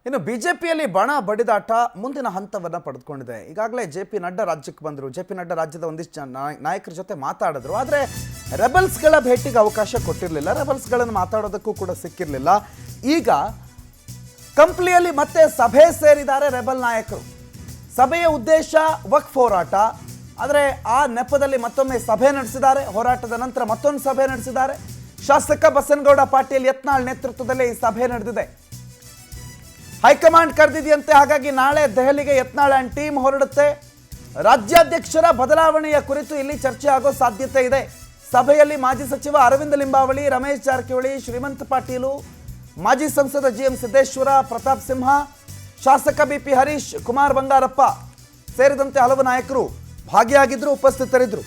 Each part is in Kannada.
ಇನ್ನು ಬಿಜೆಪಿಯಲ್ಲಿ ಬಣ ಬಡಿದಾಟ ಮುಂದಿನ ಹಂತವನ್ನು ಪಡೆದುಕೊಂಡಿದೆ. ಈಗಾಗಲೇ ಜೆ.ಪಿ. ನಡ್ಡಾ ರಾಜ್ಯಕ್ಕೆ ಬಂದರು. ಜೆ.ಪಿ. ನಡ್ಡಾ ರಾಜ್ಯದ ಒಂದಿಷ್ಟು ನಾಯಕರ ಜೊತೆ ಮಾತಾಡಿದ್ರು. ಆದರೆ ರೆಬಲ್ಸ್ಗಳ ಭೇಟಿಗೆ ಅವಕಾಶ ಕೊಟ್ಟಿರಲಿಲ್ಲ. ರೆಬಲ್ಸ್ಗಳನ್ನು ಮಾತಾಡೋದಕ್ಕೂ ಕೂಡ ಸಿಕ್ಕಿರಲಿಲ್ಲ. ಈಗ ಕಂಪ್ಲಿಯಲ್ಲಿ ಮತ್ತೆ ಸಭೆ ಸೇರಿದ್ದಾರೆ ರೆಬಲ್ ನಾಯಕರು. ಸಭೆಯ ಉದ್ದೇಶ ವಕ್ಫ್ ಹೋರಾಟ. ಆದರೆ ಆ ನೆಪದಲ್ಲಿ ಮತ್ತೊಮ್ಮೆ ಸಭೆ ನಡೆಸಿದ್ದಾರೆ. ಹೋರಾಟದ ನಂತರ ಮತ್ತೊಂದು ಸಭೆ ನಡೆಸಿದ್ದಾರೆ. ಶಾಸಕ ಬಸನಗೌಡ ಪಾಟೀಲ್ ಯತ್ನಾಳ್ ನೇತೃತ್ವದಲ್ಲಿ ಈ ಸಭೆ ನಡೆದಿದೆ. ಹೈಕಮಾಂಡ್ ಕರೆದಿದೆಯಂತೆ. ಹಾಗಾಗಿ ನಾಳೆ ದೆಹಲಿಗೆ ಯತ್ನಾಳ್ ಅಂಡ್ ಟೀಮ್ ಹೊರಡುತ್ತೆ. ರಾಜ್ಯಾಧ್ಯಕ್ಷರ ಬದಲಾವಣೆಯ ಕುರಿತು ಇಲ್ಲಿ ಚರ್ಚೆ ಆಗೋ ಸಾಧ್ಯತೆ ಇದೆ. ಸಭೆಯಲ್ಲಿ ಮಾಜಿ ಸಚಿವ ಅರವಿಂದ ಲಿಂಬಾವಳಿ, ರಮೇಶ್ ಜಾರಕಿಹೊಳಿ, ಶ್ರೀಮಂತ ಪಾಟೀಲು, ಮಾಜಿ ಸಂಸದ ಜಿ.ಎಂ. ಸಿದ್ದೇಶ್ವರ, ಪ್ರತಾಪ್ ಸಿಂಹ, ಶಾಸಕ ಬಿ.ಪಿ. ಹರೀಶ್, ಕುಮಾರ್ ಬಂಗಾರಪ್ಪ ಸೇರಿದಂತೆ ಹಲವು ನಾಯಕರು ಭಾಗಿಯಾಗಿದ್ರು, ಉಪಸ್ಥಿತರಿದ್ದರು.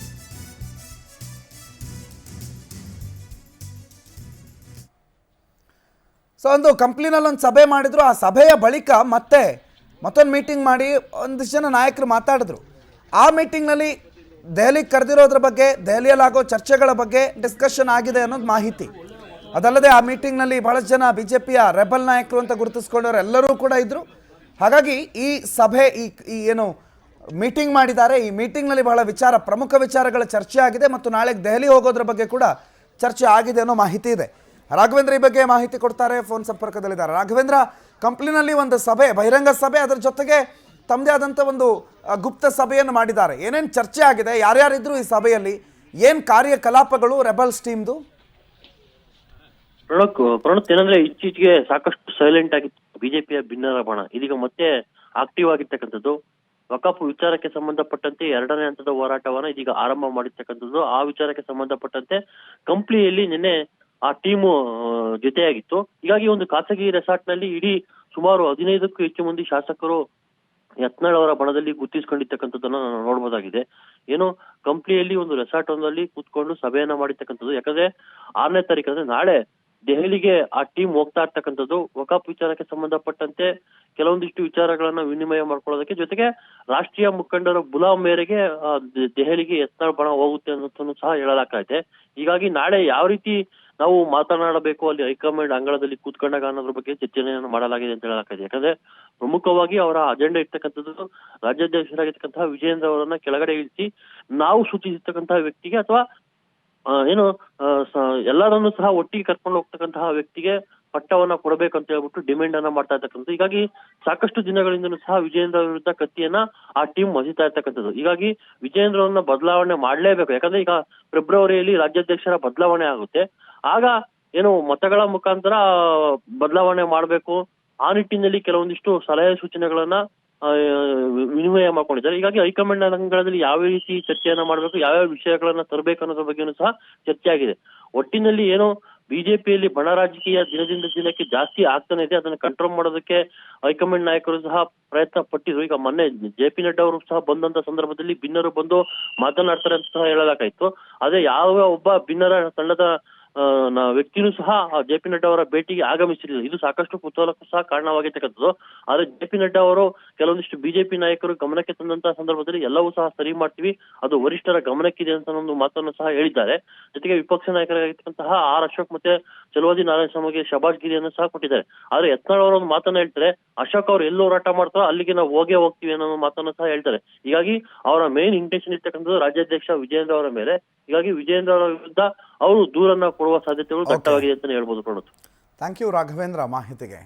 ಸೊ ಒಂದು ಕಂಪ್ನಿನಲ್ಲಿ ಒಂದು ಸಭೆ ಮಾಡಿದ್ರು. ಆ ಸಭೆಯ ಬಳಿಕ ಮತ್ತೊಂದು ಮೀಟಿಂಗ್ ಮಾಡಿ ಒಂದಿಷ್ಟು ಜನ ನಾಯಕರು ಮಾತಾಡಿದ್ರು. ಆ ಮೀಟಿಂಗ್ನಲ್ಲಿ ದೆಹಲಿಗೆ ಕರೆದಿರೋದ್ರ ಬಗ್ಗೆ, ದೆಹಲಿಯಲ್ಲಾಗೋ ಚರ್ಚೆಗಳ ಬಗ್ಗೆ ಡಿಸ್ಕಷನ್ ಆಗಿದೆ ಅನ್ನೋದು ಮಾಹಿತಿ. ಅದಲ್ಲದೆ ಆ ಮೀಟಿಂಗ್ನಲ್ಲಿ ಬಹಳಷ್ಟು ಜನ ಬಿಜೆಪಿಯ ರೆಬಲ್ ನಾಯಕರು ಅಂತ ಗುರುತಿಸ್ಕೊಂಡವರು ಎಲ್ಲರೂ ಕೂಡ ಇದ್ದರು. ಹಾಗಾಗಿ ಈ ಸಭೆ ಈ ಏನು ಮೀಟಿಂಗ್ ಮಾಡಿದ್ದಾರೆ, ಈ ಮೀಟಿಂಗ್ನಲ್ಲಿ ಬಹಳ ಪ್ರಮುಖ ವಿಚಾರಗಳ ಚರ್ಚೆ ಆಗಿದೆ ಮತ್ತು ನಾಳೆಗೆ ದೆಹಲಿ ಹೋಗೋದ್ರ ಬಗ್ಗೆ ಕೂಡ ಚರ್ಚೆ ಆಗಿದೆ ಅನ್ನೋ ಮಾಹಿತಿ ಇದೆ. ರಾಘವೇಂದ್ರ ಈ ಬಗ್ಗೆ ಮಾಹಿತಿ ಕೊಡ್ತಾರೆ, ಫೋನ್ ಸಂಪರ್ಕದಲ್ಲಿದ್ದಾರೆ. ರಾಘವೇಂದ್ರ, ಕಂಪ್ನಿನಲ್ಲಿ ಒಂದು ಸಭೆ, ಬಹಿರಂಗ ಸಭೆ, ಅದರ ಜೊತೆಗೆ ತಮ್ಮದೇ ಆದಂಥ ಒಂದು ಗುಪ್ತ ಸಭೆಯನ್ನು ಮಾಡಿದ್ದಾರೆ. ಏನೇನು ಚರ್ಚೆ ಆಗಿದೆ, ಯಾರ್ಯಾರಿದ್ರು ಈ ಸಭೆಯಲ್ಲಿ, ಏನು ಕಾರ್ಯಕಲಾಪಗಳು ರೆಬಲ್ಸ್ ಟೀಮ್ದು? ಪ್ರಣತ್, ಏನಂದ್ರೆ ಇತ್ತೀಚೆಗೆ ಸಾಕಷ್ಟು ಸೈಲೆಂಟ್ ಆಗಿತ್ತು ಬಿಜೆಪಿಯ ಭಿನ್ನರ ಬಣ. ಇದೀಗ ಮತ್ತೆ ಆಕ್ಟಿವ್ ಆಗಿರ್ತಕ್ಕಂಥದ್ದು. ವಕಾಫ್ ವಿಚಾರಕ್ಕೆ ಸಂಬಂಧಪಟ್ಟಂತೆ 2ನೇ ಹಂತದ ಹೋರಾಟವನ್ನ ಇದೀಗ ಆರಂಭ ಮಾಡಿರ್ತಕ್ಕಂಥದ್ದು. ಆ ವಿಚಾರಕ್ಕೆ ಸಂಬಂಧಪಟ್ಟಂತೆ ಕಂಪ್ಲಿಯಲ್ಲಿ ನಿನ್ನೆ ಆ ಟೀಮು ಜೊತೆಯಾಗಿತ್ತು. ಹೀಗಾಗಿ ಒಂದು ಖಾಸಗಿ ರೆಸಾರ್ಟ್ ನಲ್ಲಿ ಇಡೀ ಸುಮಾರು 15ಕ್ಕೂ ಹೆಚ್ಚು ಮಂದಿ ಶಾಸಕರು ಯತ್ನಾಳ್ ಅವರ ಬಣದಲ್ಲಿ ಗುರ್ತಿಸ್ಕೊಂಡಿರ್ತಕ್ಕಂಥದ್ದನ್ನ ನಾವು ನೋಡ್ಬೋದಾಗಿದೆ. ಏನು ಕಂಪ್ಲಿಯಲ್ಲಿ ಒಂದು ರೆಸಾರ್ಟ್ ಒಂದಲ್ಲಿ ಕೂತ್ಕೊಂಡು ಸಭೆಯನ್ನ ಮಾಡಿರ್ತಕ್ಕಂಥದ್ದು. ಯಾಕಂದ್ರೆ 6ನೇ ತಾರೀಕು ಅಂದ್ರೆ ನಾಳೆ ದೆಹಲಿಗೆ ಆ ಟೀಮ್ ಹೋಗ್ತಾ ಇರ್ತಕ್ಕಂಥದ್ದು. ವಕಾಫ್ ವಿಚಾರಕ್ಕೆ ಸಂಬಂಧಪಟ್ಟಂತೆ ಕೆಲವೊಂದಿಷ್ಟು ವಿಚಾರಗಳನ್ನ ವಿನಿಮಯ ಮಾಡ್ಕೊಳ್ಳೋದಕ್ಕೆ, ಜೊತೆಗೆ ರಾಷ್ಟ್ರೀಯ ಮುಖಂಡರ ಬುಲಾವ್ ಮೇರೆಗೆ ದೆಹಲಿಗೆ ಯತ್ನಾಳ್ ಬಣ ಹೋಗುತ್ತೆ ಅನ್ನೋದನ್ನು ಸಹ ಹೇಳಲಾಗ್ತಾ. ಹೀಗಾಗಿ ನಾಳೆ ಯಾವ ರೀತಿ ನಾವು ಮಾತನಾಡಬೇಕು ಅಲ್ಲಿ ಹೈಕಮಾಂಡ್ ಅಂಗಳದಲ್ಲಿ ಕೂತ್ಕೊಂಡಾಗ ಅನ್ನೋದ್ರ ಬಗ್ಗೆ ಚರ್ಚೆಯನ್ನು ಮಾಡಲಾಗಿದೆ ಅಂತ ಹೇಳಲಾಗಿದೆ. ಯಾಕಂದ್ರೆ ಪ್ರಮುಖವಾಗಿ ಅವರ ಅಜೆಂಡಾ ಇರ್ತಕ್ಕಂಥದ್ದು ರಾಜ್ಯಾಧ್ಯಕ್ಷರಾಗಿರ್ತಕ್ಕಂತಹ ವಿಜಯೇಂದ್ರ ಅವರನ್ನ ಕೆಳಗಡೆ ಇಳಿಸಿ ನಾವು ಸೂಚಿಸಿರ್ತಕ್ಕಂತಹ ವ್ಯಕ್ತಿಗೆ ಅಥವಾ ಏನು ಎಲ್ಲರನ್ನೂ ಸಹ ಒಟ್ಟಿಗೆ ಕರ್ಕೊಂಡು ಹೋಗ್ತಕ್ಕಂತಹ ವ್ಯಕ್ತಿಗೆ ಪಟ್ಟವನ್ನ ಕೊಡಬೇಕಂತ ಹೇಳ್ಬಿಟ್ಟು ಡಿಮ್ಯಾಂಡ್ ಅನ್ನ ಮಾಡ್ತಾ ಇರ್ತಕ್ಕಂಥದ್ದು. ಹೀಗಾಗಿ ಸಾಕಷ್ಟು ದಿನಗಳಿಂದಲೂ ಸಹ ವಿಜಯೇಂದ್ರ ವಿರುದ್ಧ ಕತ್ತಿಯನ್ನ ಆ ಟೀಮ್ ಮಸಿತಾ ಇರ್ತಕ್ಕಂಥದ್ದು. ಹೀಗಾಗಿ ವಿಜಯೇಂದ್ರ ಅವರನ್ನ ಬದಲಾವಣೆ ಮಾಡ್ಲೇಬೇಕು. ಯಾಕಂದ್ರೆ ಈಗ ಫೆಬ್ರವರಿಯಲ್ಲಿ ರಾಜ್ಯಾಧ್ಯಕ್ಷರ ಬದಲಾವಣೆ ಆಗುತ್ತೆ. ಆಗ ಏನು ಮತಗಳ ಮುಖಾಂತರ ಬದಲಾವಣೆ ಮಾಡ್ಬೇಕು, ಆ ನಿಟ್ಟಿನಲ್ಲಿ ಕೆಲವೊಂದಿಷ್ಟು ಸಲಹೆ ಸೂಚನೆಗಳನ್ನ ವಿನಿಮಯ ಮಾಡ್ಕೊಂಡಿದ್ದಾರೆ. ಹೀಗಾಗಿ ಹೈಕಮಾಂಡ್ ಅಂಗಳದಲ್ಲಿ ಯಾವ ರೀತಿ ಚರ್ಚೆಯನ್ನ ಮಾಡ್ಬೇಕು, ಯಾವ್ಯಾವ ವಿಷಯಗಳನ್ನ ತರಬೇಕು ಅನ್ನೋದ್ರ ಬಗ್ಗೆನೂ ಸಹ ಚರ್ಚೆ ಆಗಿದೆ. ಒಟ್ಟಿನಲ್ಲಿ ಏನು ಬಿಜೆಪಿಯಲ್ಲಿ ಬಣ ರಾಜಕೀಯ ದಿನದಿಂದ ದಿನಕ್ಕೆ ಜಾಸ್ತಿ ಆಗ್ತಾನೆ ಇದೆ. ಅದನ್ನ ಕಂಟ್ರೋಲ್ ಮಾಡೋದಕ್ಕೆ ಹೈಕಮಾಂಡ್ ನಾಯಕರು ಸಹ ಪ್ರಯತ್ನ ಪಟ್ಟಿದ್ರು. ಈಗ ಮೊನ್ನೆ ಜೆ.ಪಿ. ನಡ್ಡಾ ಅವರು ಸಹ ಬಂದಂತ ಸಂದರ್ಭದಲ್ಲಿ ಭಿನ್ನರು ಬಂದು ಮಾತನಾಡ್ತಾರೆ ಅಂತ ಸಹ ಹೇಳಲಾಗಾಯ್ತು. ಅದೇ ಯಾವ ಒಬ್ಬ ಭಿನ್ನರ ತಂಡದ ವ್ಯಕ್ತಿನೂ ಸಹ ಜೆ.ಪಿ. ನಡ್ಡಾ ಅವರ ಭೇಟಿಗೆ ಆಗಮಿಸಿರಲಿಲ್ಲ. ಇದು ಸಾಕಷ್ಟು ಕುತೂಹಲಕ್ಕೂ ಸಹ ಕಾರಣವಾಗಿರ್ತಕ್ಕಂಥದ್ದು. ಆದ್ರೆ ಜೆ.ಪಿ. ನಡ್ಡಾ ಅವರು ಕೆಲವೊಂದಿಷ್ಟು ಬಿಜೆಪಿ ನಾಯಕರು ಗಮನಕ್ಕೆ ತಂದಂತಹ ಸಂದರ್ಭದಲ್ಲಿ ಎಲ್ಲವೂ ಸಹ ಸರಿ ಮಾಡ್ತೀವಿ, ಅದು ವರಿಷ್ಠರ ಗಮನಕ್ಕಿದೆ ಅಂತ ಒಂದು ಮಾತನ್ನು ಸಹ ಹೇಳಿದ್ದಾರೆ. ಜೊತೆಗೆ ವಿಪಕ್ಷ ನಾಯಕರಾಗಿರ್ತಕ್ಕಂತಹ ಆರ್ ಅಶೋಕ್ ಮತ್ತೆ ಚಲುವಾದಿ ನಾರಾಯಣ ಸ್ವಾಮಿಗೆ ಶಬಾಷ್ಗಿರಿಯನ್ನು ಸಹ ಕೊಟ್ಟಿದ್ದಾರೆ. ಆದ್ರೆ ಯತ್ನಾಳ್ ಅವರು ಒಂದು ಮಾತನ್ನ ಹೇಳ್ತಾರೆ, ಅಶೋಕ್ ಅವ್ರು ಎಲ್ಲಿ ಹೋರಾಟ ಮಾಡ್ತಾರೋ ಅಲ್ಲಿಗೆ ನಾವು ಹೋಗ್ತೀವಿ ಅನ್ನೋ ಮಾತನ್ನು ಸಹ ಹೇಳ್ತಾರೆ. ಹೀಗಾಗಿ ಅವರ ಮೇನ್ ಇಂಟೆನ್ಷನ್ ಇರ್ತಕ್ಕಂಥದ್ದು ರಾಜ್ಯಾಧ್ಯಕ್ಷ ವಿಜಯೇಂದ್ರ ಅವರ ಮೇಲೆ. ಹೀಗಾಗಿ ವಿಜಯೇಂದ್ರ ಅವರ ವಿರುದ್ಧ ಅವರು ದೂರನ್ನ ಕೊಡುವ ಸಾಧ್ಯತೆಗಳು ದಟ್ಟವಾಗಿದೆ ಅಂತ ಹೇಳ್ಬೋದು. ಪ್ರಣೋತ್, ಥ್ಯಾಂಕ್ ಯು ರಾಘವೇಂದ್ರ ಮಾಹಿತಿಗೆ.